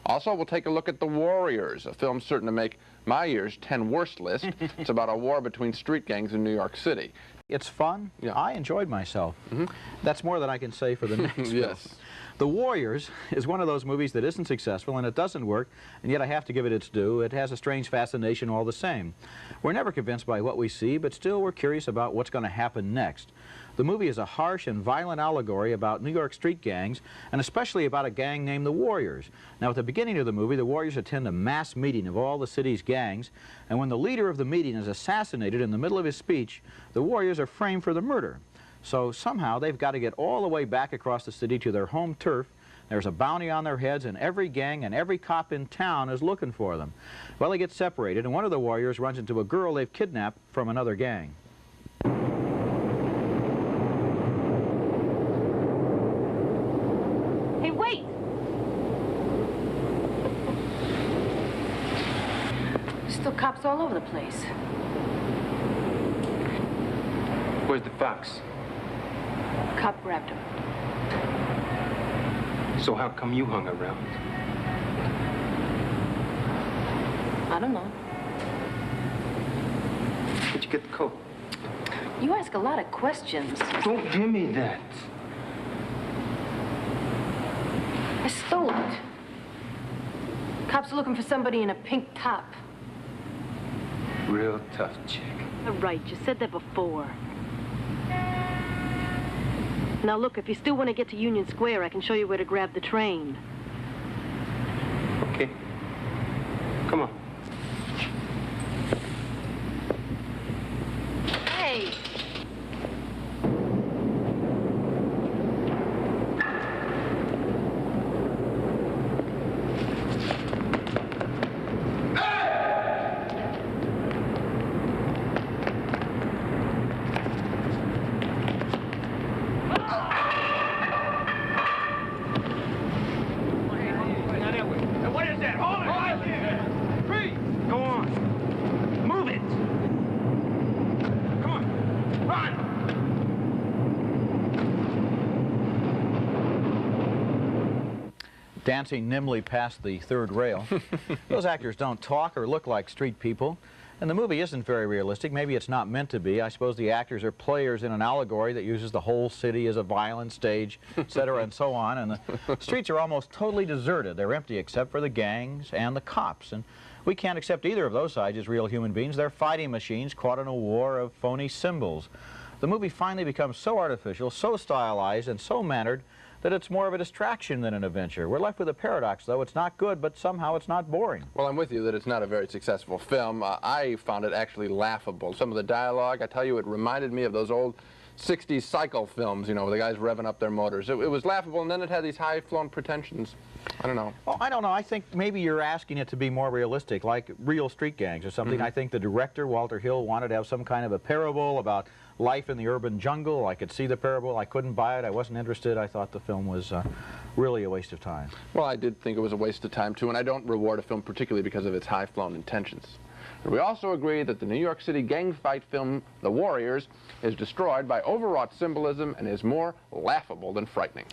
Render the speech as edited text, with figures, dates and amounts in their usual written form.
Also, we'll take a look at The Warriors, a film certain to make my year's 10 worst list. It's about a war between street gangs in New York City. It's fun. Yeah. I enjoyed myself. That's more than I can say for the next Yes. film. The Warriors is one of those movies that isn't successful, and it doesn't work, and yet I have to give it its due. It has a strange fascination all the same. We're never convinced by what we see, but still we're curious about what's going to happen next. The movie is a harsh and violent allegory about New York street gangs, and especially about a gang named the Warriors. Now, at the beginning of the movie, the Warriors attend a mass meeting of all the city's gangs, and when the leader of the meeting is assassinated in the middle of his speech, the Warriors are framed for the murder. So somehow they've got to get all the way back across the city to their home turf. There's a bounty on their heads, and every gang and every cop in town is looking for them. Well, they get separated, and one of the Warriors runs into a girl they've kidnapped from another gang. Hey, wait! Still cops all over the place. Where's the fox? Cop grabbed him. So how come you hung around? I don't know. Where'd you get the coat? You ask a lot of questions. Don't give me that. I stole it. Cops are looking for somebody in a pink top. Real tough chick. Right, you said that before. Now look, if you still want to get to Union Square, I can show you where to grab the train. Okay. Come on. Hey! Dancing nimbly past the third rail. Those actors don't talk or look like street people, and the movie isn't very realistic. Maybe it's not meant to be. I suppose the actors are players in an allegory that uses the whole city as a violent stage, etc., and so on, and the streets are almost totally deserted. They're empty except for the gangs and the cops, and we can't accept either of those sides as real human beings. They're fighting machines caught in a war of phony symbols. The movie finally becomes so artificial, so stylized, and so mannered that it's more of a distraction than an adventure. We're left with a paradox, though. It's not good, but somehow it's not boring. Well, I'm with you that it's not a very successful film. I found it actually laughable. Some of the dialogue, I tell you, it reminded me of those old 60s cycle films, you know, where the guys revving up their motors. It was laughable, and then it had these high-flown pretensions. I don't know. Well, I don't know. I think maybe you're asking it to be more realistic, like real street gangs or something. I think the director, Walter Hill, wanted to have some kind of a parable about life in the urban jungle. I could see the parable. I couldn't buy it. I wasn't interested. I thought the film was really a waste of time. Well, I did think it was a waste of time, too, and I don't reward a film particularly because of its high-flown intentions. But we also agree that the New York City gang fight film, The Warriors, is destroyed by overwrought symbolism and is more laughable than frightening.